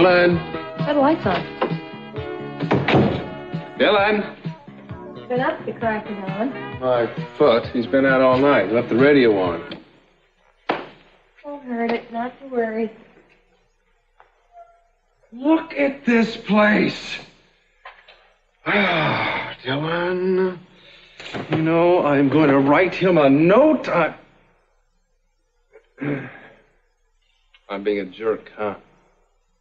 Dylan. Got the lights on. Dylan. Been up, you cracking on. My foot. He's been out all night. Left the radio on. I heard it. Not to worry. Look at this place. Ah, Dylan. You know, I'm going to write him a note. I'm being a jerk, huh?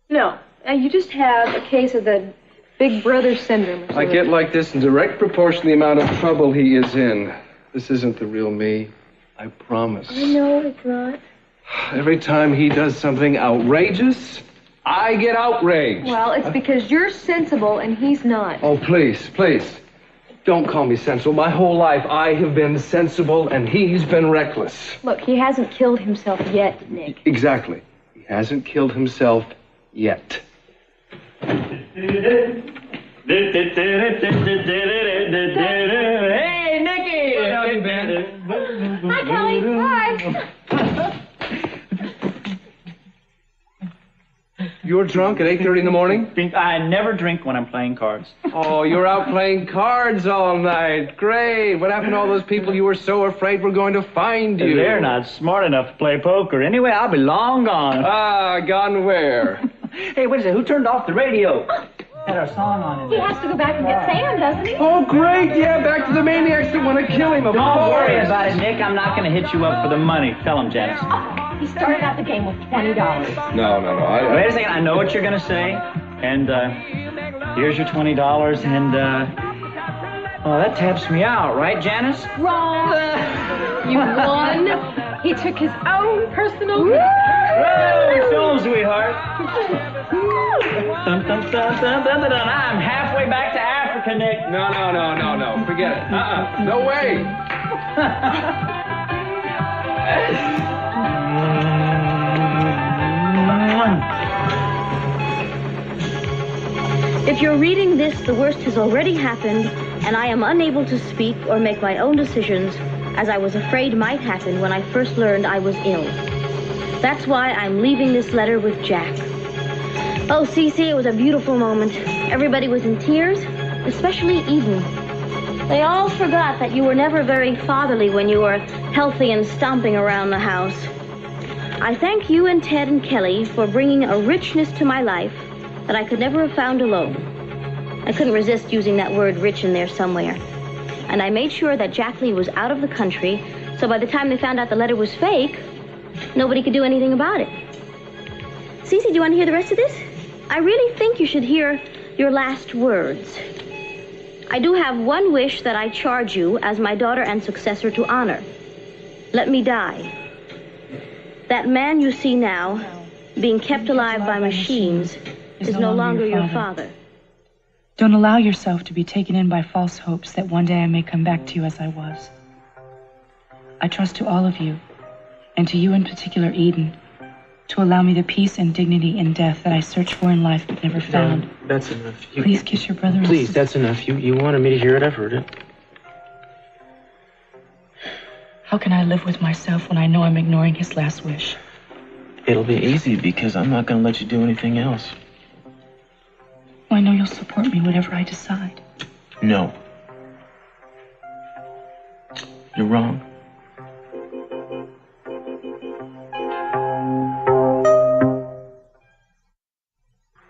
No. You just have a case of the Big Brother syndrome or something. I get like this in direct proportion to the amount of trouble he is in. This isn't the real me. I promise. I know it's not. Every time he does something outrageous, I get outraged. Well, it's because you're sensible and he's not. Oh, please, please. Don't call me sensible. My whole life I have been sensible and he's been reckless. Look, he hasn't killed himself yet, Nick. Exactly. He hasn't killed himself yet. Hey, Nicky! How you been? Hi, Kelly. Hi. You're drunk at 8:30 in the morning? I never drink when I'm playing cards. Oh, you're out playing cards all night. Great. What happened to all those people you were so afraid were going to find you? They're not smart enough to play poker. Anyway, I'll be long gone. Ah, gone where? Hey, what is it? Who turned off the radio? Had our song on in He there. has to go back and get Sam, doesn't he? Oh, great. Yeah, back to the maniacs that want to kill him. Of Don't course. worry about it, Nick. I'm not going to hit you up for the money. Tell him, Janice. He started out the game with $20. No. Wait a second. I know what you're going to say. And here's your $20. And, well, that taps me out, right, Janice? Wrong. You won. He took his own personal... Whoa, film, sweetheart. Dun, dun, dun, dun, dun, dun, dun. I'm halfway back to Africa, Nick. No. Forget it. No way. If you're reading this, the worst has already happened, and I am unable to speak or make my own decisions, as I was afraid might happen when I first learned I was ill. That's why I'm leaving this letter with Jack. Oh, Cece, it was a beautiful moment. Everybody was in tears, especially Eden. They all forgot that you were never very fatherly when you were healthy and stomping around the house. I thank you and Ted and Kelly for bringing a richness to my life that I could never have found alone. I couldn't resist using that word rich in there somewhere. And I made sure that Jack Lee was out of the country, so by the time they found out the letter was fake, nobody could do anything about it. Cece, do you want to hear the rest of this? I really think you should hear your last words. I do have one wish that I charge you as my daughter and successor to honor. Let me die. That man you see now, being kept alive by machines, is no longer your father. Don't allow yourself to be taken in by false hopes that one day I may come back to you as I was. I trust to all of you, and to you in particular, Eden, to allow me the peace and dignity in death that I searched for in life but never found. No, that's enough. Please kiss your brother. Please, that's enough. You wanted me to hear it. I've heard it. How can I live with myself when I know I'm ignoring his last wish? It'll be easy because I'm not going to let you do anything else. Well, I know you'll support me whatever I decide. No. You're wrong.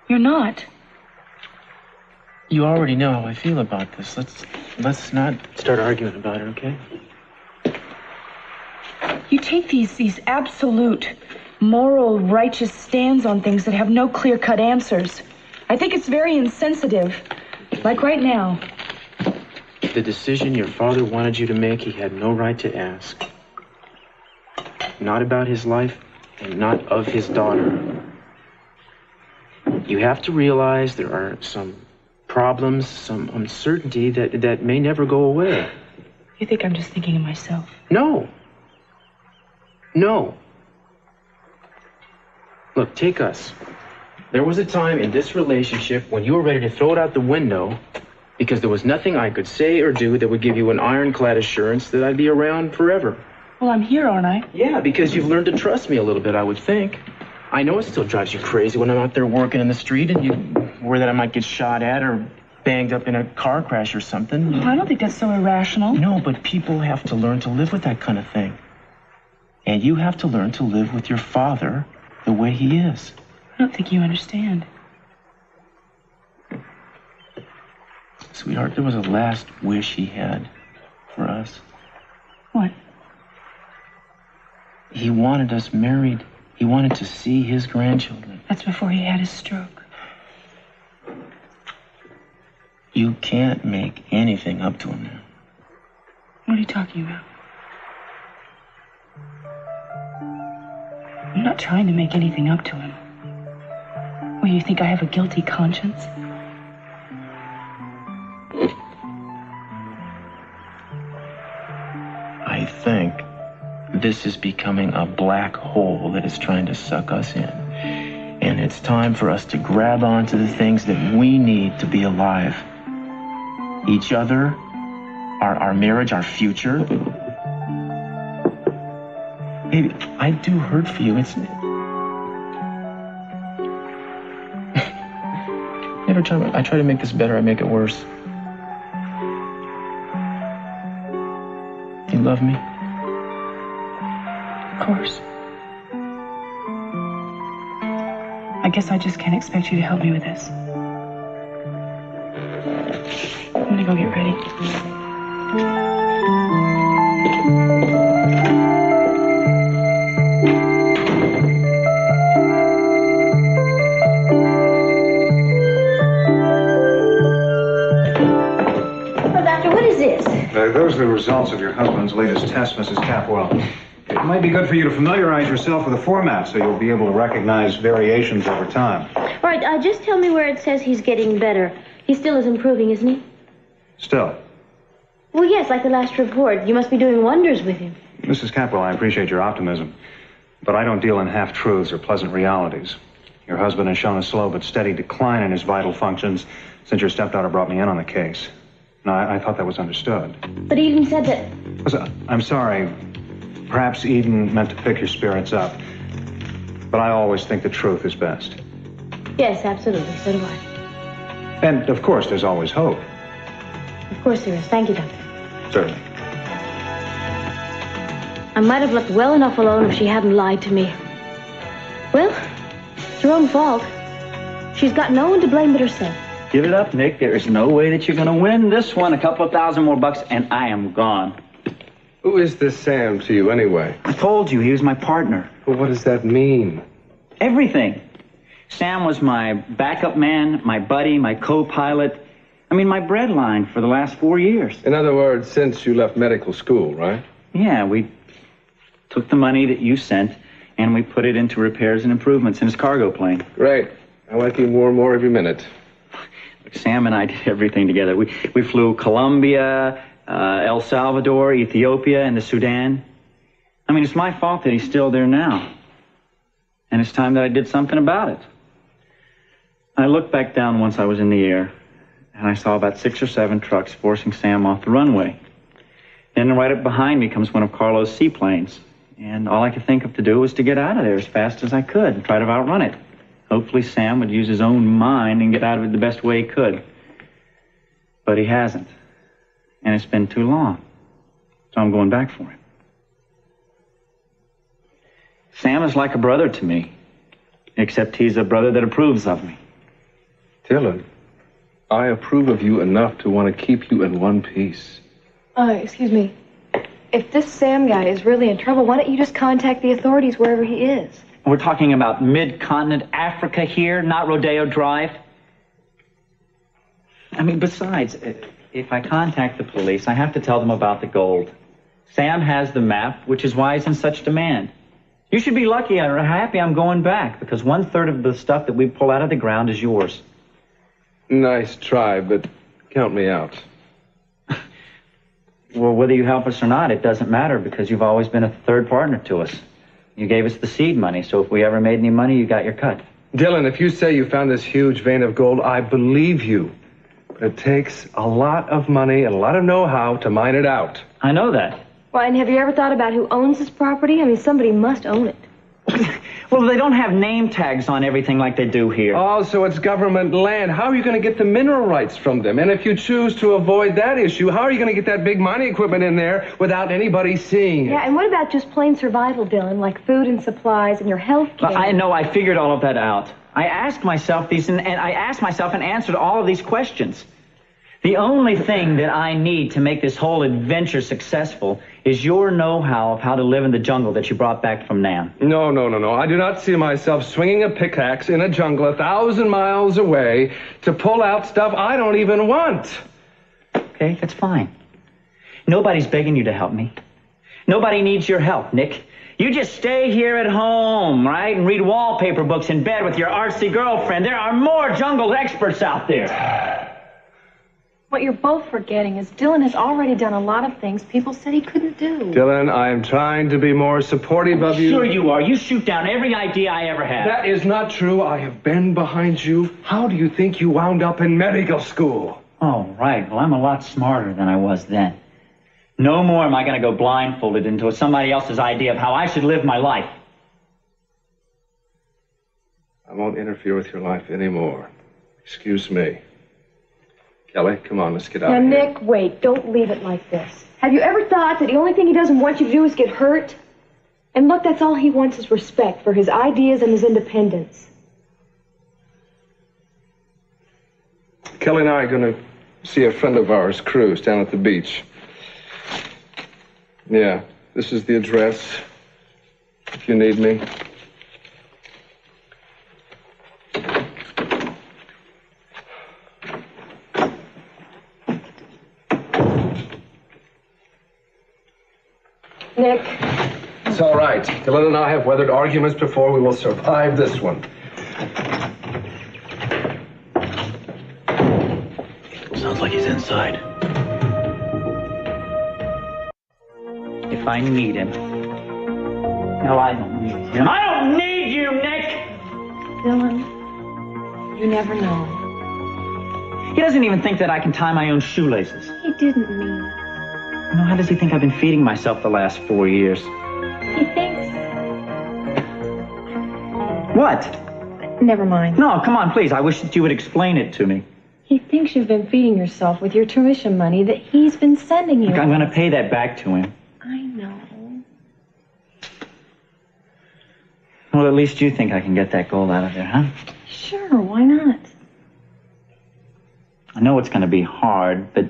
You're not. You already know how I feel about this. Let's not start arguing about it, okay? You take these absolute, moral, righteous stands on things that have no clear-cut answers. I think it's very insensitive. Like right now. The decision your father wanted you to make, he had no right to ask. Not about his life, and not of his daughter. You have to realize there are some problems, some uncertainty that may never go away. You think I'm just thinking of myself? No. Look, take us. There was a time in this relationship when you were ready to throw it out the window because there was nothing I could say or do that would give you an ironclad assurance that I'd be around forever. Well, I'm here, aren't I? Yeah, because you've learned to trust me a little bit, I would think. I know it still drives you crazy when I'm out there working in the street and you worry that I might get shot at or banged up in a car crash or something. I don't think that's so irrational. No, but people have to learn to live with that kind of thing. And you have to learn to live with your father the way he is. I don't think you understand. Sweetheart, there was a last wish he had for us. What? He wanted us married. He wanted to see his grandchildren. That's before he had his stroke. You can't make anything up to him now. What are you talking about? I'm not trying to make anything up to him. Well, you think I have a guilty conscience? I think this is becoming a black hole that is trying to suck us in. And it's time for us to grab onto the things that we need to be alive. Each other, our marriage, our future. Baby, I do hurt for you. It's... Every time I try to make this better, I make it worse. You love me? Of course. I guess I just can't expect you to help me with this. I'm gonna go get ready. Doctor, what is this? Those are the results of your husband's latest test, Mrs. Capwell. It might be good for you to familiarize yourself with the format so you'll be able to recognize variations over time. All right, just tell me where it says he's getting better. He still is improving, isn't he? Still. Well, yes, like the last report. You must be doing wonders with him. Mrs. Capwell, I appreciate your optimism, but I don't deal in half-truths or pleasant realities. Your husband has shown a slow but steady decline in his vital functions since your stepdaughter brought me in on the case. No, I thought that was understood. But Eden said that... Listen, I'm sorry. Perhaps Eden meant to pick your spirits up, but I always think the truth is best. Yes, absolutely. So do I. And, of course, there's always hope. Of course there is. Thank you, Doctor. Certainly. I might have left well enough alone if she hadn't lied to me. Well, it's her own fault. She's got no one to blame but herself. Give it up, Nick. There is no way that you're going to win this one. A couple of $1,000 more bucks, and I am gone. Who is this Sam to you, anyway? I told you, he was my partner. Well, what does that mean? Everything. Sam was my backup man, my buddy, my co-pilot. I mean, my breadline for the last 4 years. In other words, since you left medical school, right? Yeah, we took the money that you sent, and we put it into repairs and improvements in his cargo plane. Great. I like you more and more every minute. Look, Sam and I did everything together. We flew Colombia, El Salvador, Ethiopia, and the Sudan. I mean, it's my fault that he's still there now. And it's time that I did something about it. I looked back down once I was in the air, and I saw about 6 or 7 trucks forcing Sam off the runway. Then right up behind me comes one of Carlo's seaplanes. And all I could think of to do was to get out of there as fast as I could and try to outrun it. Hopefully Sam would use his own mind and get out of it the best way he could. But he hasn't. And it's been too long. So I'm going back for him. Sam is like a brother to me, except he's a brother that approves of me. Dylan, I approve of you enough to want to keep you in one piece. Excuse me. If this Sam guy is really in trouble, why don't you just contact the authorities wherever he is? We're talking about mid-continent Africa here, not Rodeo Drive. I mean, besides, if I contact the police, I have to tell them about the gold. Sam has the map, which is why he's in such demand. You should be lucky or happy I'm going back, because 1/3 of the stuff that we pull out of the ground is yours. Nice try, but count me out. Well, whether you help us or not, it doesn't matter, because you've always been a third partner to us. You gave us the seed money, so if we ever made any money, you got your cut. Dylan, if you say you found this huge vein of gold, I believe you. But it takes a lot of money and a lot of know-how to mine it out. I know that. Why, and have you ever thought about who owns this property? I mean, somebody must own it. Well, they don't have name tags on everything like they do here. Oh, so it's government land. How are you going to get the mineral rights from them? And if you choose to avoid that issue, how are you going to get that big mining equipment in there without anybody seeing it? Yeah, and what about just plain survival, Dylan, like food and supplies and your health care? I know, I figured all of that out. I asked myself and answered all of these questions. The only thing that I need to make this whole adventure successful is your know-how of how to live in the jungle that you brought back from Nam. No. I do not see myself swinging a pickaxe in a jungle 1,000 miles away to pull out stuff I don't even want. Okay, that's fine. Nobody's begging you to help me. Nobody needs your help, Nick. You just stay here at home, right, and read wallpaper books in bed with your artsy girlfriend. There are more jungle experts out there. What you're both forgetting is Dylan has already done a lot of things people said he couldn't do. Dylan, I am trying to be more supportive of you. Sure you are. You shoot down every idea I ever had. That is not true. I have been behind you. How do you think you wound up in medical school? Oh, right. Well, I'm a lot smarter than I was then. No more am I going to go blindfolded into somebody else's idea of how I should live my life. I won't interfere with your life anymore. Excuse me. Kelly, come on, let's get out of here. Now, Nick, wait. Don't leave it like this. Have you ever thought that the only thing he doesn't want you to do is get hurt? And look, that's all he wants is respect for his ideas and his independence. Kelly and I are going to see a friend of ours, Cruz, down at the beach. Yeah, this is the address, if you need me. Nick. It's all right. Dylan and I have weathered arguments before. We will survive this one. Sounds like he's inside. If I need him. No, I don't need him. I don't need you, Nick! Dylan, you never know. He doesn't even think that I can tie my own shoelaces. He didn't mean. You know, how does he think I've been feeding myself the last 4 years? He thinks. What? Never mind. No, come on, please. I wish that you would explain it to me. He thinks you've been feeding yourself with your tuition money that he's been sending you. Look, I'm going to pay that back to him. I know. Well, at least you think I can get that gold out of there, huh? Sure, why not? I know it's going to be hard, but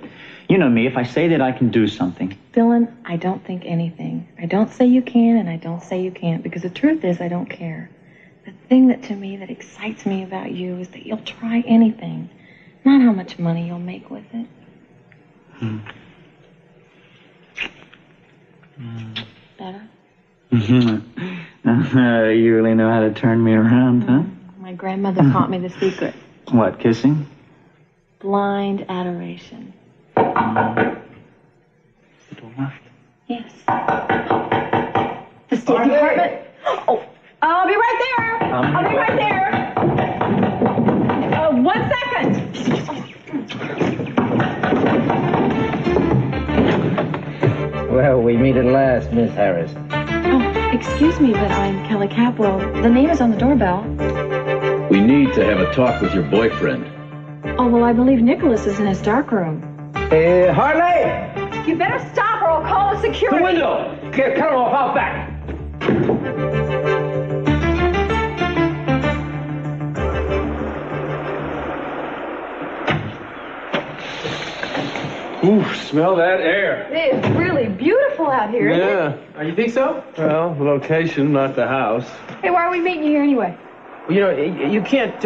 you know me. If I say that I can do something. Dylan, I don't think anything. I don't say you can, and I don't say you can't, because the truth is I don't care. The thing that excites me about you is that you'll try anything, not how much money you'll make with it. Better? You really know how to turn me around, huh? My grandmother taught me the secret. What, kissing? Blind adoration. The door left? Yes. The State Department? Oh, I'll be right there. I'll be right there. 1 second. Well, we meet at last, Miss Harris. Oh, excuse me, but I'm Kelly Capwell. The name is on the doorbell. We need to have a talk with your boyfriend. Oh, well, I believe Nicholas is in his darkroom. Harley! You better stop or I'll call the security. The window! Cut him off out back! Ooh, smell that air. It is really beautiful out here, isn't it? Yeah. Oh, you think so? Well, the location, not the house. Hey, why are we meeting you here anyway? You know, you can't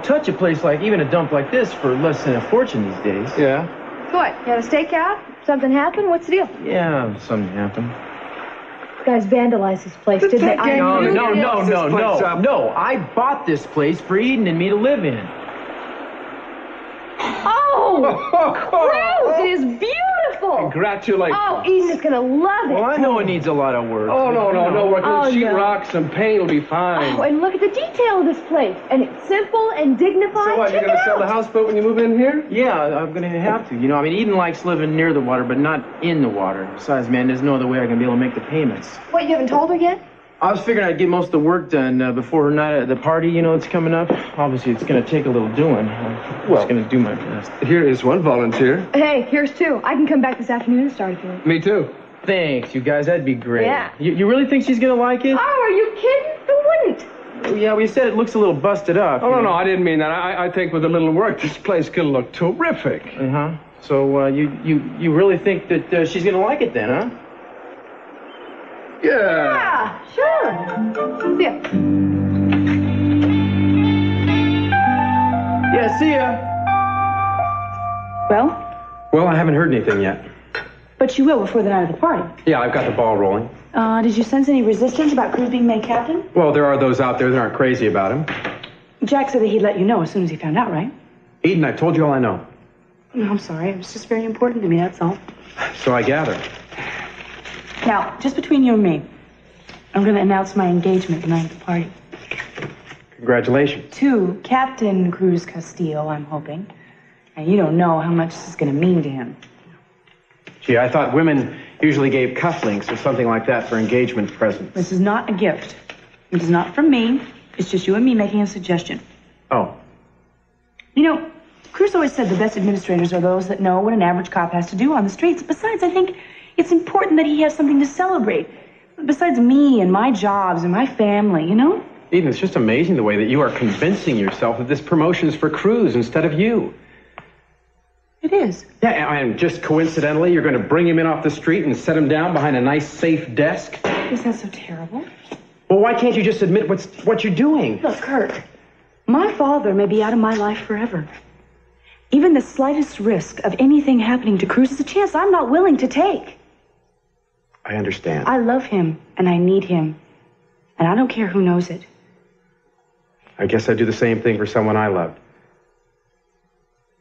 touch a place like, even a dump like this for less than a fortune these days. Yeah. What, you had a stakeout? Something happened? What's the deal? Yeah, something happened. You guys vandalized this place, didn't they? No. I bought this place for Eden and me to live in. Oh! Cruz, it is beautiful! Congratulations. Oh, Eden is gonna love it. Well, I know it needs a lot of work. Oh, no. Working Oh, with sheetrock, no. some paint will be fine. Oh, and look at the detail of this place. And it's simple and dignified. So what, Check you're going it to sell the out. houseboat when you move in here? Yeah, I'm gonna have to. You know, I mean, Eden likes living near the water, but not in the water. Besides, man, there's no other way I can be able to make the payments. What, you haven't told her yet? I was figuring I'd get most of the work done before her night at the party, you know, that's coming up. Obviously, it's going to take a little doing. I'm just going to do my best. Here is one volunteer. Hey, here's two. I can come back this afternoon and start if you want. Me too. Thanks, you guys. That'd be great. Yeah. You really think she's going to like it? Oh, are you kidding? Who wouldn't? Yeah, well, you said it looks a little busted up. Oh, no, I didn't mean that. I think with a little work, this place can look terrific. Uh-huh. So, you really think that she's going to like it then, huh? Yeah. Yeah, sure. See ya. Yeah, see ya. Well, Well, I haven't heard anything yet. but you will before the night of the party. Yeah, I've got the ball rolling. Did you sense any resistance about Cruz being made captain? Well, there are those out there that aren't crazy about him. Jack said that he'd let you know as soon as he found out, right? Eden, I've told you all I know. No, I'm sorry. It was just very important to me, that's all. So I gather. Now, just between you and me, I'm going to announce my engagement the night of the party. Congratulations. To Captain Cruz Castillo, I'm hoping. And you don't know how much this is going to mean to him. Gee, I thought women usually gave cufflinks or something like that for engagement presents. This is not a gift. It is not from me. It's just you and me making a suggestion. Oh. You know, Cruz always said the best administrators are those that know what an average cop has to do on the streets. Besides, I think it's important that he has something to celebrate. Besides me and my jobs and my family, you know? Eden, it's just amazing the way that you are convincing yourself that this promotion is for Cruz instead of you. It is. Yeah, and just coincidentally, you're going to bring him in off the street and set him down behind a nice, safe desk? Is that so terrible? Well, why can't you just admit what you're doing? Look, Kurt, my father may be out of my life forever. Even the slightest risk of anything happening to Cruz is a chance I'm not willing to take. I understand. I love him, and I need him. And I don't care who knows it. I guess I'd do the same thing for someone I loved.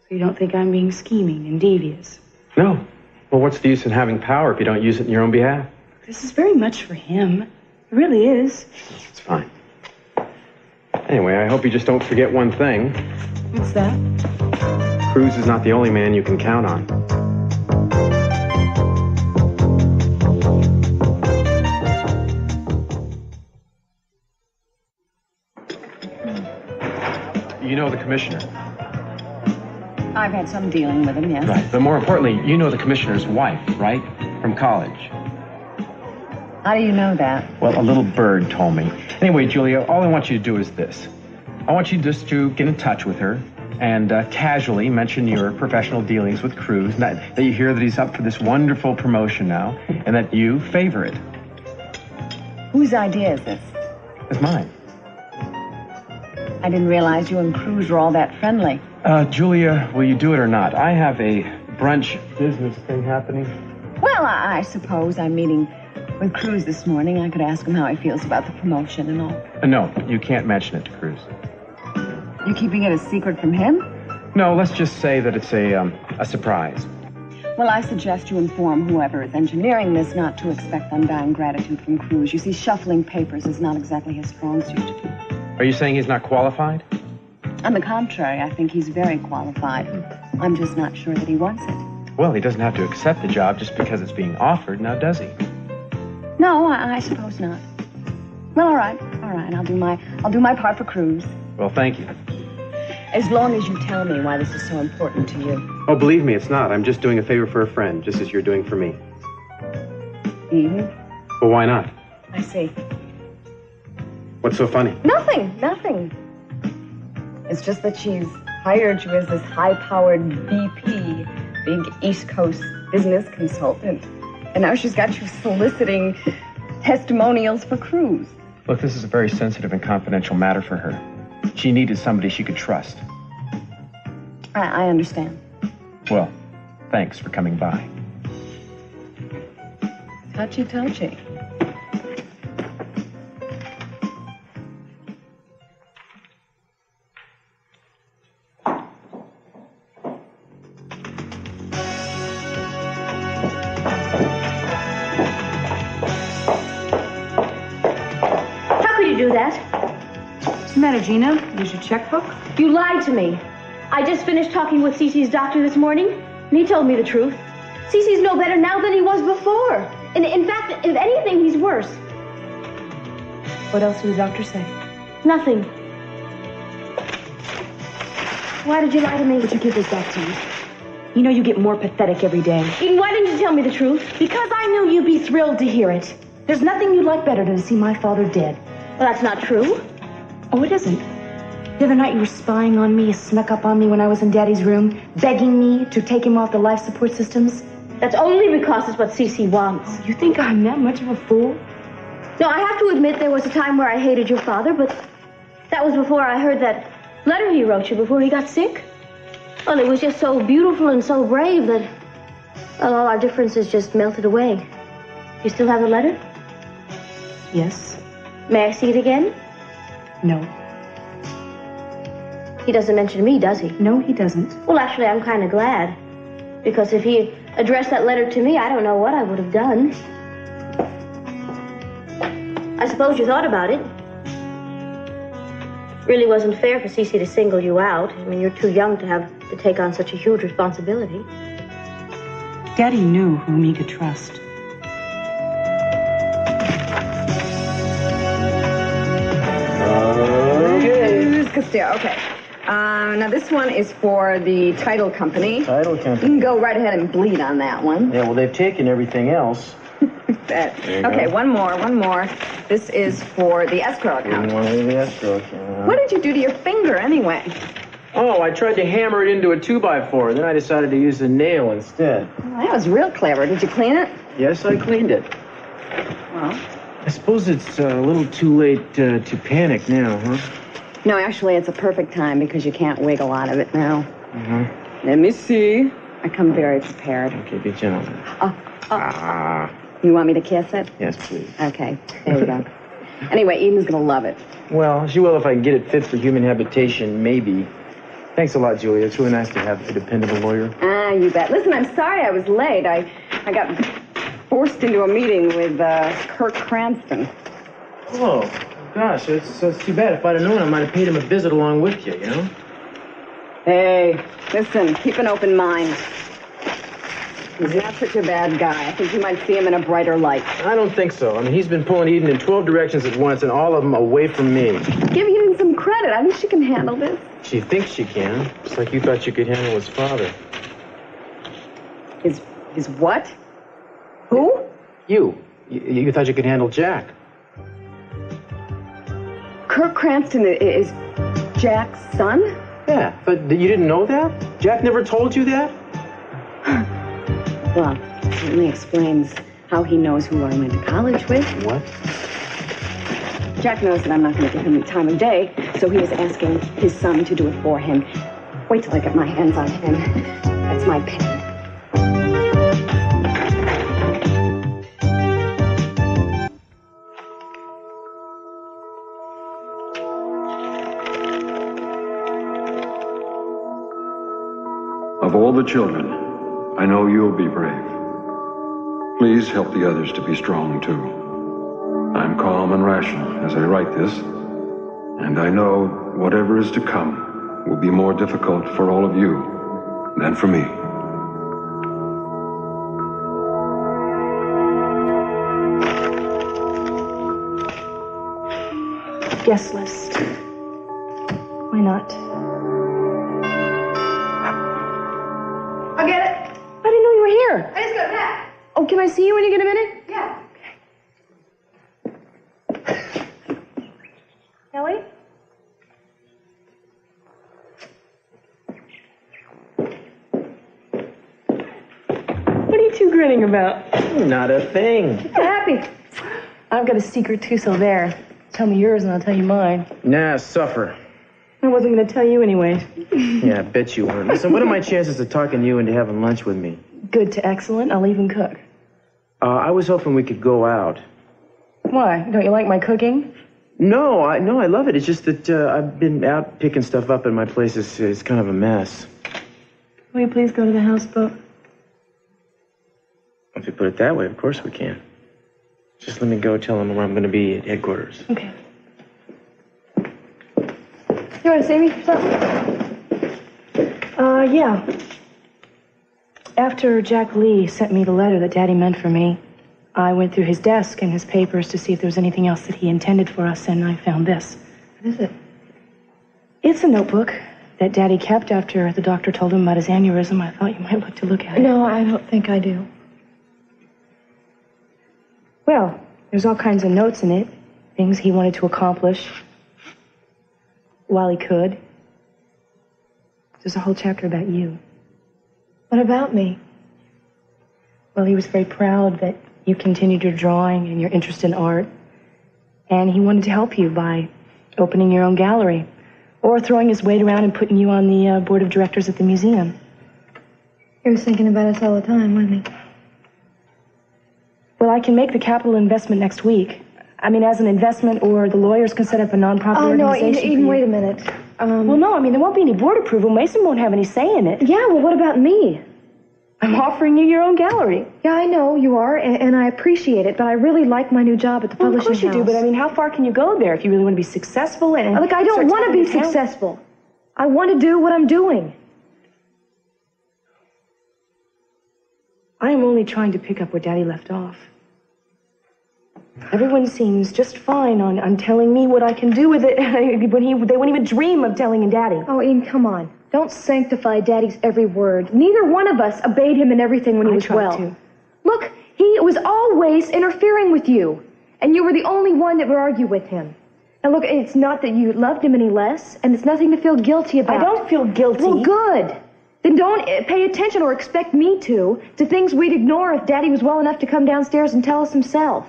So you don't think I'm being scheming and devious? No. Well, what's the use in having power if you don't use it in your own behalf? This is very much for him. It really is. It's fine. Anyway, I hope you just don't forget one thing. What's that? Cruz is not the only man you can count on. You know the commissioner. I've had some dealing with him, yes. Right. But more importantly, you know the commissioner's wife, right? From college. How do you know that? Well, a little bird told me. Anyway, Julia, all I want you to do is this. I want you just to get in touch with her and casually mention your professional dealings with Cruz, and that you hear that he's up for this wonderful promotion now, and that you favor it. Whose idea is this? It's mine. I didn't realize you and Cruz were all that friendly. Julia, will you do it or not? I have a brunch business thing happening. Well, I suppose I'm meeting with Cruz this morning. I could ask him how he feels about the promotion and all. No, you can't mention it to Cruz. You keeping it a secret from him? No, let's just say that it's a surprise. Well, I suggest you inform whoever is engineering this not to expect undying gratitude from Cruz. You see, shuffling papers is not exactly his strong suit. Are you saying he's not qualified? On the contrary, I think he's very qualified. I'm just not sure that he wants it. Well, he doesn't have to accept the job just because it's being offered, now does he? No, I suppose not. Well, all right. I'll do my part for Cruz. Well, thank you. As long as you tell me why this is so important to you. Oh, believe me, it's not. I'm just doing a favor for a friend, just as you're doing for me. Eden? Well, why not? I see. What's so funny? Nothing. It's just that she's hired you as this high-powered VP, big East Coast business consultant. And now she's got you soliciting testimonials for Cruz. Look, this is a very sensitive and confidential matter for her. She needed somebody she could trust. I understand. Well, thanks for coming by. Touchy. Do that. What's the matter, Gina? There's your checkbook? You lied to me. I just finished talking with Cece's doctor this morning, and he told me the truth. Cece's no better now than he was before. And in fact, if anything, he's worse. What else did the doctor say? Nothing. Why did you lie to me? Would you give this back to me? You know you get more pathetic every day. Eden, why didn't you tell me the truth? Because I knew you'd be thrilled to hear it. There's nothing you'd like better than to see my father dead. Well, that's not true. Oh, it isn't. The other night you were spying on me, you snuck up on me when I was in Daddy's room, begging me to take him off the life support systems. That's only because it's what Cece wants. Oh, you think I'm that much of a fool? No, I have to admit there was a time where I hated your father, but that was before I heard that letter he wrote you before he got sick. Well, it was just so beautiful and so brave that, well, all our differences just melted away. You still have the letter? Yes. May I see it again? No. He doesn't mention me, does he? No, he doesn't. Well, actually, I'm kind of glad. Because if he addressed that letter to me, I don't know what I would have done. I suppose you thought about it. Really wasn't fair for Cece to single you out. I mean, you're too young to take on such a huge responsibility. Daddy knew whom he could trust. Okay. Castillo, okay. Now this one is for the title company. Title You company. can go right ahead and bleed on that one. Yeah, well, they've taken everything else. Okay, one more. This is for the escrow account. Didn't want to leave the escrow account. What did you do to your finger anyway? Oh, I tried to hammer it into a 2x4, then I decided to use a nail instead. Well, that was real clever. Did you clean it? Yes, I cleaned it. Well, I suppose it's a little too late to panic now, huh? no, actually, it's a perfect time because you can't wiggle out of it now. Mm-hmm. Let me see. I come very prepared. Okay, be gentle. You want me to kiss it? Yes, please. Okay, there you go. Anyway, Eden's gonna love it. Well, she will if I can get it fit for human habitation, maybe. Thanks a lot, Julia. It's really nice to have a dependable lawyer. Ah, you bet. Listen, I'm sorry I was late. I got forced into a meeting with Kirk Cranston. Oh, gosh, it's too bad. If I'd have known, I might have paid him a visit along with you, you know? Hey, listen, keep an open mind. He's not such a bad guy. I think you might see him in a brighter light. I don't think so. I mean, he's been pulling Eden in 12 directions at once, and all of them away from me. Give Eden some credit. I think she can handle this. She thinks she can. It's like you thought you could handle his father. His what? Who? You thought you could handle Jack. Kirk Cranston is Jack's son? Yeah, but you didn't know that? Jack never told you that? Well, it certainly explains how he knows who I went to college with. What? Jack knows that I'm not going to give him the time of day, so he was asking his son to do it for him. Wait till I get my hands on him. That's my pen. Of all the children, I know you'll be brave. Please help the others to be strong, too. I'm calm and rational as I write this, and I know whatever is to come will be more difficult for all of you than for me. Guest list. Why not? I'll get it. I didn't know you were here. I just got back. Oh, can I see you when you get a minute? Yeah. Kelly? What are you two grinning about? Not a thing. I'm happy. I've got a secret too, so there. Tell me yours and I'll tell you mine. Nah, suffer. I wasn't going to tell you anyway. Yeah, I bet you weren't. Listen, what are my chances of talking you into having lunch with me? Good to excellent. I'll even cook. I was hoping we could go out. Why? Don't you like my cooking? No, I love it. It's just that I've been out picking stuff up and my place is kind of a mess. Will you please go to the houseboat? If you put it that way, of course we can. Just let me go tell them where I'm going to be at headquarters. Okay. You want to save me for something? Yeah. After Jack Lee sent me the letter that Daddy meant for me, I went through his desk and his papers to see if there was anything else that he intended for us, and I found this. What is it? It's a notebook that Daddy kept after the doctor told him about his aneurysm. I thought you might like to look at it. No, I don't think I do. Well, there's all kinds of notes in it. Things he wanted to accomplish while he could. There's a whole chapter about you. What about me? Well, he was very proud that you continued your drawing and your interest in art. And he wanted to help you by opening your own gallery or throwing his weight around and putting you on the board of directors at the museum. He was thinking about us all the time, wasn't he? Well, I can make the capital investment next week. I mean, as an investment, or the lawyers can set up a nonprofit organization. Oh, no, Eden, wait a minute. Well, no, I mean, there won't be any board approval. Mason won't have any say in it. Yeah, well, what about me? I'm offering you your own gallery. Yeah, I know you are, and I appreciate it, but I really like my new job at the publishing house. Of course you do, but I mean, how far can you go there if you really want to be successful? And look, I don't want to be successful. I want to do what I'm doing. I am only trying to pick up where Daddy left off. Everyone seems just fine on telling me what I can do with it when they wouldn't even dream of telling Daddy. Oh, Ian, come on. Don't sanctify Daddy's every word. Neither one of us obeyed him in everything when he was well. To. Look, he was always interfering with you, and you were the only one that would argue with him. Now, look, it's not that you loved him any less, and it's nothing to feel guilty about. I don't feel guilty. Well, good. Then don't pay attention or expect me to things we'd ignore if Daddy was well enough to come downstairs and tell us himself.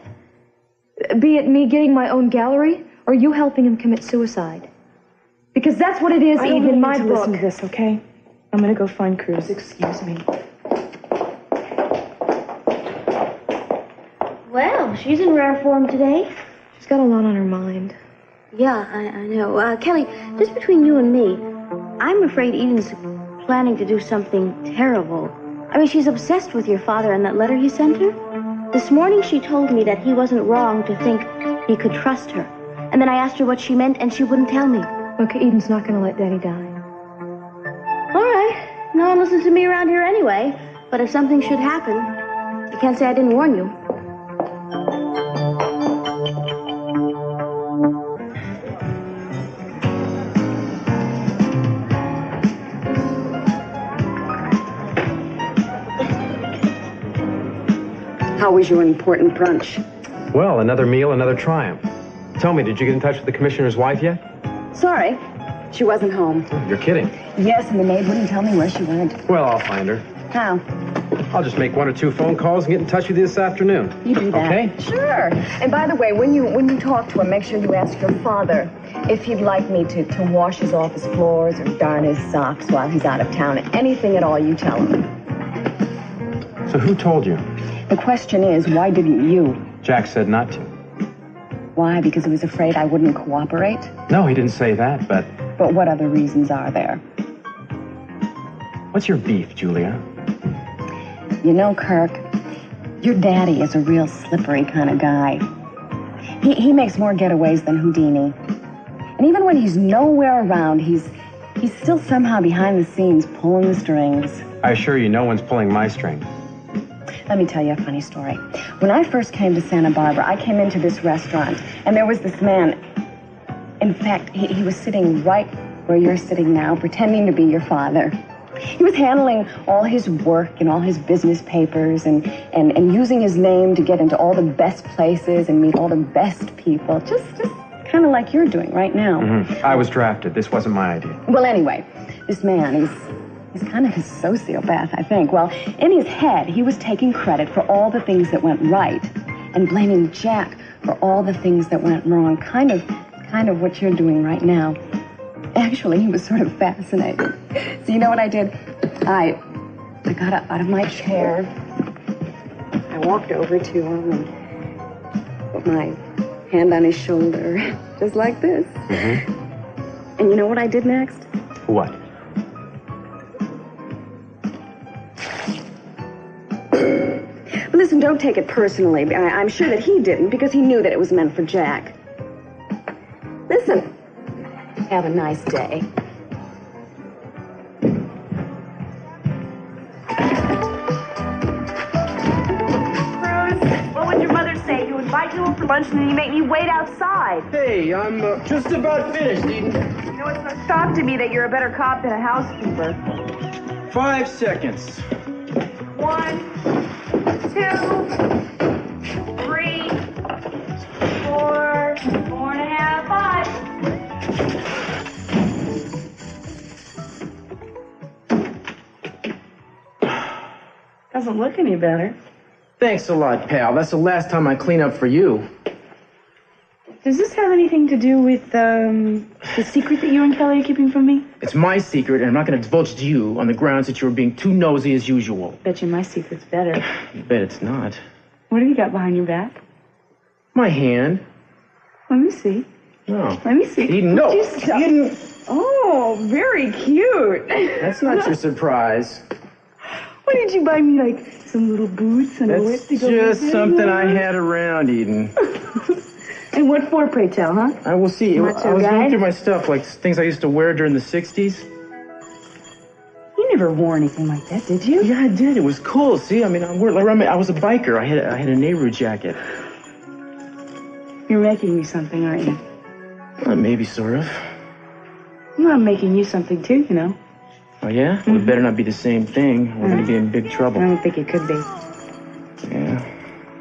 Be it me getting my own gallery, or you helping him commit suicide. Because that's what it is, Eden, in my book. Listen to this, okay? I'm gonna go find Cruz. Excuse me. Well, she's in rare form today. She's got a lot on her mind. Yeah, I know. Kelly, just between you and me, I'm afraid Eden's planning to do something terrible. I mean, she's obsessed with your father and that letter he sent her. This morning she told me that he wasn't wrong to think he could trust her. And then I asked her what she meant, and she wouldn't tell me. Look, Eden's not going to let Daddy die. All right. No one listens to me around here anyway. But if something should happen, you can't say I didn't warn you. How was your important brunch? Well, another meal, another triumph. Tell me, did you get in touch with the commissioner's wife yet? Sorry, she wasn't home. Oh, you're kidding. Yes, and the maid wouldn't tell me where she went. Well, I'll find her. How? I'll just make 1 or 2 phone calls and get in touch with you this afternoon. You do that. Okay? Sure. And by the way, when you talk to him, make sure you ask your father if he'd like me to wash his office floors or darn his socks while he's out of town. Anything at all, you tell him. So who told you? The question is, why didn't you? Jack said not to. Why? Because he was afraid I wouldn't cooperate? No, he didn't say that, but... But what other reasons are there? What's your beef, Julia? You know, Kirk, your daddy is a real slippery kind of guy. He makes more getaways than Houdini. And even when he's nowhere around, he's still somehow behind the scenes pulling the strings. I assure you, no one's pulling my string. Let me tell you a funny story. When I first came to Santa Barbara, I came into this restaurant, and there was this man. In fact, he was sitting right where you're sitting now, pretending to be your father. He was handling all his work and all his business papers and using his name to get into all the best places and meet all the best people. Just kind of like you're doing right now. Mm-hmm. I was drafted. This wasn't my idea. Well, anyway, this man, he's kind of a sociopath, I think. Well, in his head, he was taking credit for all the things that went right and blaming Jack for all the things that went wrong. Kind of what you're doing right now. Actually, he was sort of fascinating. So you know what I did? I got up out of my chair. I walked over to him and put my hand on his shoulder, just like this. Mm-hmm. And you know what I did next? What? Listen, don't take it personally. I'm sure that he didn't, because he knew that it was meant for Jack. Listen, have a nice day. What would home for lunch and then you make me wait outside. Hey, I'm just about finished, Eden. You know, it's no shock to me that you're a better cop than a housekeeper. 5 seconds. 1, 2, 3, 4, 4.5, 5. Doesn't look any better. Thanks a lot, pal. That's the last time I clean up for you. Does this have anything to do with the secret that you and Kelly are keeping from me? It's my secret, and I'm not going to divulge it to you on the grounds that you were being too nosy as usual. Bet you my secret's better. You bet it's not. What have you got behind your back? My hand. Let me see. No. Let me see. Eden, no. Eden. Oh, very cute. That's not your surprise. What did you buy me, like some little boots and a whip That's to go just with it? something I had around, Eden. And what for, pray tell, huh? I will see. I was Macho guy? going through my stuff, like things I used to wear during the 60s. You never wore anything like that, did you? Yeah, I did. It was cool. See, I mean, I was a biker. I had a Nehru jacket. You're making me something, aren't you? Maybe, sort of. Well, I'm making you something, too, you know. Oh, yeah? Well, it better not be the same thing. We're going to be in big trouble. I don't think it could be. Yeah.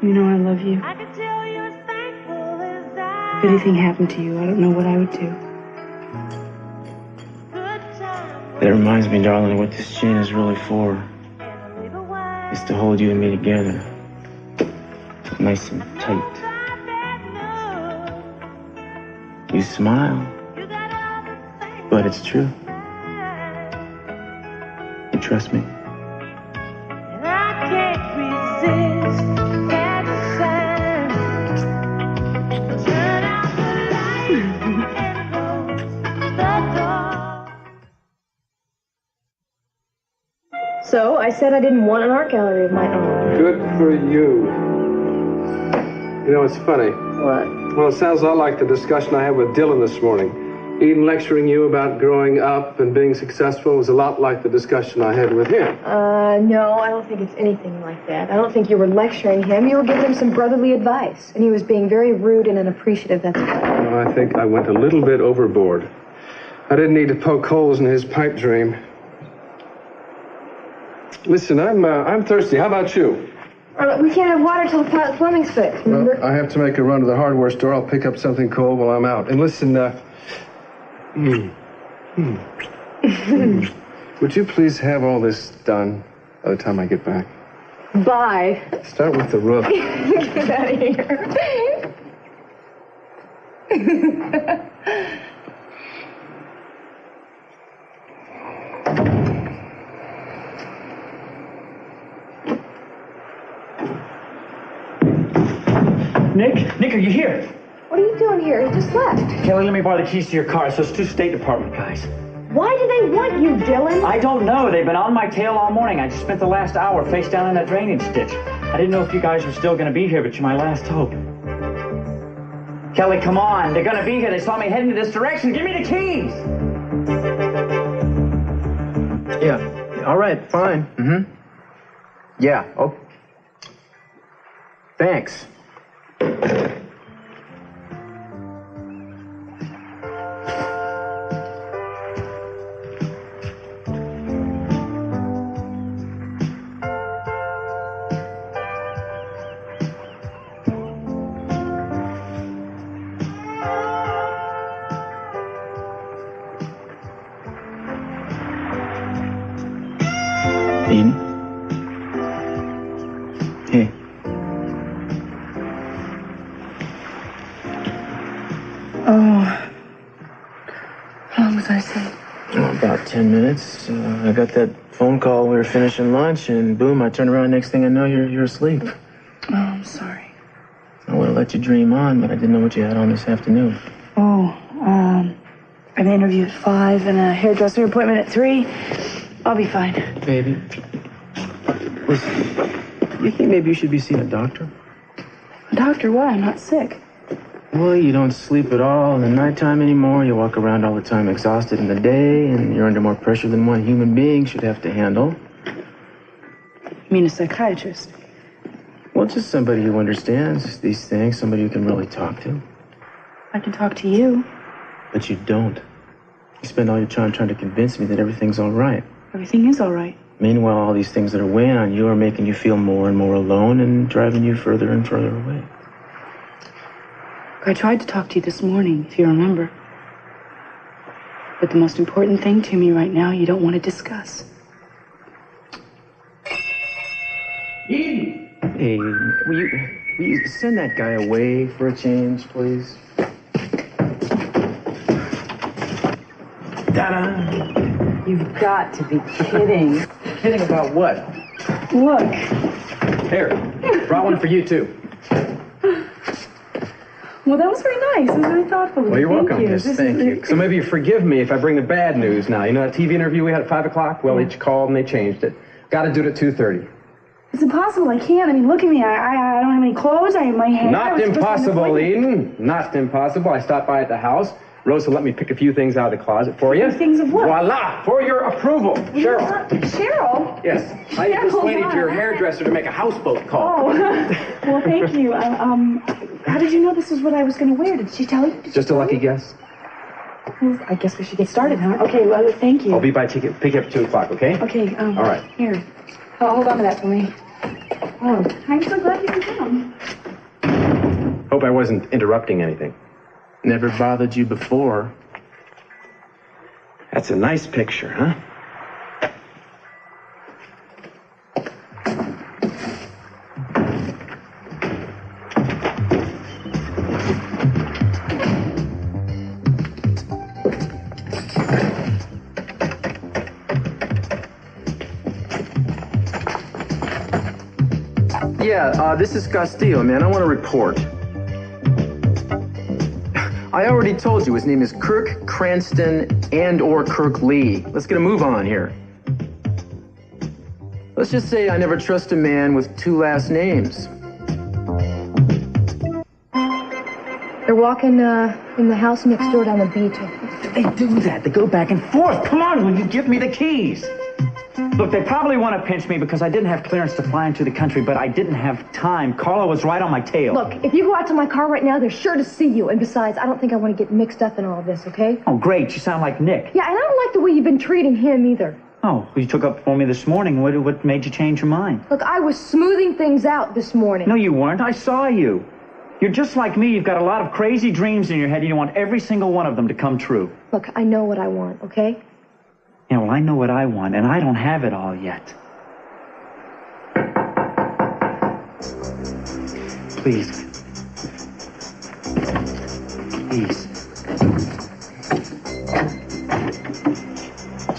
You know I love you. If anything happened to you, I don't know what I would do. That reminds me, darling, what this chain is really for. It's to hold you and me together. Nice and tight. You smile, but it's true. You trust me? So, I said I didn't want an art gallery of my own. Good for you. You know, it's funny. What? Well, it sounds a lot like the discussion I had with Dylan this morning. Eden lecturing you about growing up and being successful was a lot like the discussion I had with him. No, I don't think it's anything like that. I don't think you were lecturing him. You were giving him some brotherly advice. And he was being very rude and unappreciative, that's why. Well, I think I went a little bit overboard. I didn't need to poke holes in his pipe dream. Listen, I'm thirsty. How about you? We can't have water till the plumbing's fixed, remember? Well, I have to make a run to the hardware store. I'll pick up something cold while I'm out. And listen, would you please have all this done by the time I get back? Bye. Start with the roof. Get out of here. Nick, are you here? What are you doing here? You just left. Kelly, let me borrow the keys to your car. So it's 2 State Department guys. Why do they want you, Dylan? I don't know. They've been on my tail all morning. I just spent the last hour face down in that drainage ditch. I didn't know if you guys were still going to be here, but you're my last hope. Kelly, come on. They're going to be here. They saw me heading in this direction. Give me the keys. Yeah. All right, fine. Mm-hmm. Yeah. Oh. Thanks. Eden? Hey. Oh. How long was I asleep? Oh, about 10 minutes. I got that phone call. We were finishing lunch, and boom, I turned around. Next thing I know, you're asleep. Oh, I'm sorry. I would have let you dream on, but I didn't know what you had on this afternoon. Oh, I have an interview at 5 and a hairdresser appointment at 3. I'll be fine. Baby, listen, you think maybe you should be seeing a doctor? A doctor? Why? I'm not sick. Well, you don't sleep at all in the nighttime anymore. You walk around all the time exhausted in the day, and you're under more pressure than one human being should have to handle. You mean a psychiatrist? Well, Well, just somebody who understands these things, somebody who can really talk to. I can talk to you. But you don't. You spend all your time trying to convince me that everything's all right. Everything is all right. Meanwhile, all these things that are weighing on you are making you feel more and more alone and driving you further and further away. I tried to talk to you this morning, if you remember. But the most important thing to me right now, you don't want to discuss. Hey, will you send that guy away for a change, please? Ta-da! You've got to be kidding. Kidding about what? Look. Here, brought one for you, too. Well, that was very nice. It was very thoughtful. Well, you're welcome. You. Yes, thank you. So maybe you forgive me if I bring the bad news now. You know that TV interview we had at 5 o'clock? Well, they called and they changed it. Got to do it at 2:30. It's impossible. I can't. I mean, look at me. I don't have any clothes. I have my hair. Not impossible, Eden. Not impossible. I stopped by at the house. Rosa let me pick a few things out of the closet for you. Things of what? Voila! For your approval. Cheryl. Cheryl? Yes. I persuaded your hairdresser to make a houseboat call. Oh. Well, thank you. How did you know this is what I was going to wear? Did she tell you? Just a lucky guess. Well, I guess we should get started, huh? Okay, well, thank you. I'll be by pick it up at 2 o'clock, okay? Okay, all right. Here. Oh, hold on to that for me. Oh, I'm so glad you could come. Hope I wasn't interrupting anything. Never bothered you before. That's a nice picture, huh? Yeah, this is Castillo, man. I want to report. I already told you his name is Kirk Cranston and/or Kirk Lee. Let's get a move on here. Let's just say I never trust a man with 2 last names. They're walking in the house next door down the beach. They do that. They go back and forth. Come on, will you give me the keys? Look, they probably want to pinch me because I didn't have clearance to fly into the country, but I didn't have time. Carla was right on my tail. Look, if you go out to my car right now, they're sure to see you. And besides, I don't think I want to get mixed up in all this, okay? Oh, great. You sound like Nick. Yeah, and I don't like the way you've been treating him either. Oh, you took up for me this morning. What made you change your mind? Look, I was smoothing things out this morning. No, you weren't. I saw you. You're just like me. You've got a lot of crazy dreams in your head, and you want every single one of them to come true. Look, I know what I want, okay? Yeah, well, I know what I want, and I don't have it all yet. Please. Please.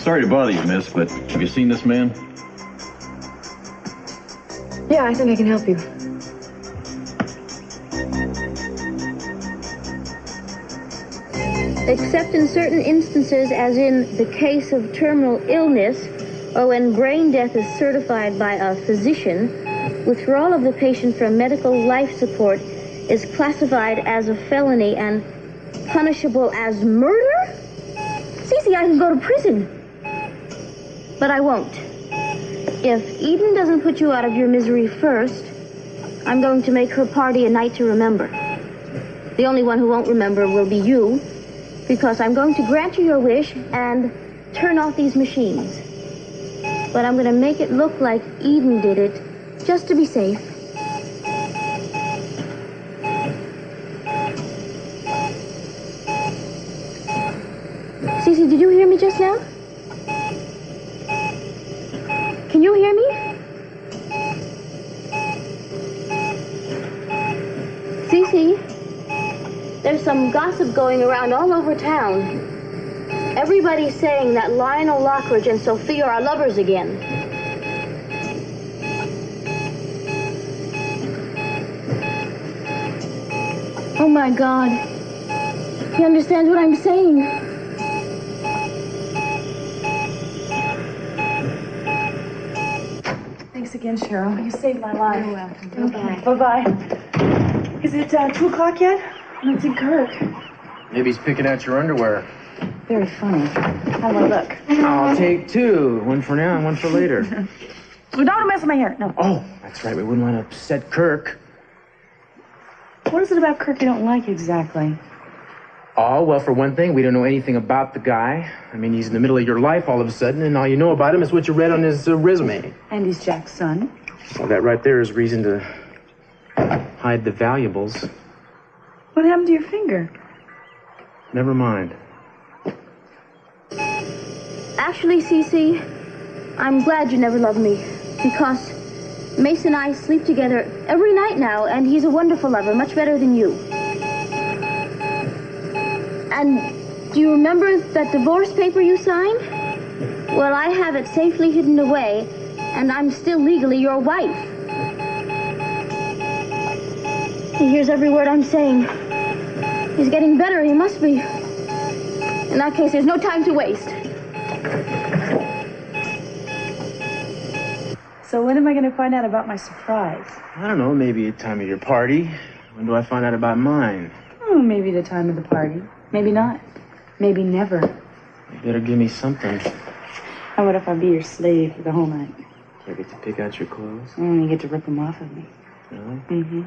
Sorry to bother you, miss, but have you seen this man? Yeah, I think I can help you. Except in certain instances, as in the case of terminal illness, or when brain death is certified by a physician, withdrawal of the patient from medical life support is classified as a felony and punishable as murder? Cece, I can go to prison. But I won't. If Eden doesn't put you out of your misery first, I'm going to make her party a night to remember. The only one who won't remember will be you, because I'm going to grant you your wish and turn off these machines. But I'm going to make it look like Eden did it, just to be safe. Cece, did you hear me just now? Can you hear me? Cece? There's some gossip going around all over town. Everybody's saying that Lionel Lockridge and Sophia are lovers again. Oh my God. He understands what I'm saying. Thanks again, Cheryl. You saved my life. You're welcome. Okay. Bye-bye. Is it 2 o'clock yet? I don't see Kirk. Maybe he's picking out your underwear. Very funny. How do I look? I'll take 2. 1 for now and 1 for later. Don't mess with my hair. No. Oh, That's right, we wouldn't want to upset Kirk. What is it about Kirk you don't like exactly? Oh, well, for one thing, we don't know anything about the guy. I mean, he's in the middle of your life all of a sudden, and all you know about him is what you read on his resume. And he's Jack's son. Well, that right there is reason to hide the valuables. What happened to your finger? Never mind. Actually, Cece, I'm glad you never loved me, because Mace and I sleep together every night now, and he's a wonderful lover, much better than you. And do you remember that divorce paper you signed? Well, I have it safely hidden away, and I'm still legally your wife. He hears every word I'm saying. He's getting better, he must be. In that case, there's no time to waste. So when am I going to find out about my surprise? I don't know, maybe at the time of your party. When do I find out about mine? Oh, maybe the time of the party. Maybe not. Maybe never. You better give me something. How about if I be your slave for the whole night? Do I get to pick out your clothes? You get to rip them off of me. Really? Mm-hmm.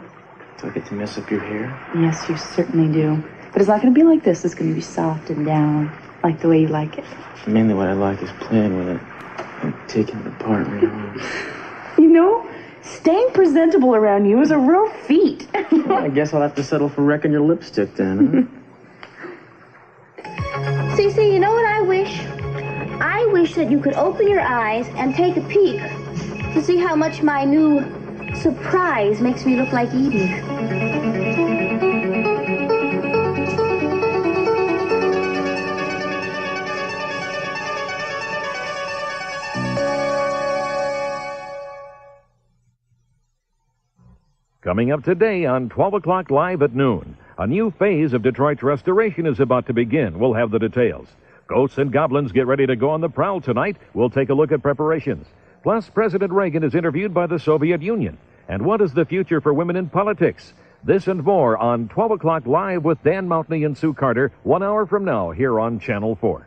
Do I get to mess up your hair? Yes, you certainly do. But it's not going to be like this. It's going to be soft and down, like the way you like it. Mainly what I like is playing with it and taking it apart later on. You know, staying presentable around you is a real feat. Well, I guess I'll have to settle for wrecking your lipstick then, Cece, you know what I wish? I wish that you could open your eyes and take a peek to see how much my new surprise makes me look like Eden. Coming up today on 12 o'clock live at noon, a new phase of Detroit's restoration is about to begin. We'll have the details. Ghosts and goblins get ready to go on the prowl tonight. We'll take a look at preparations. Plus, President Reagan is interviewed by the Soviet Union. And what is the future for women in politics? This and more on 12 o'clock live with Dan Mountney and Sue Carter, 1 hour from now here on Channel 4.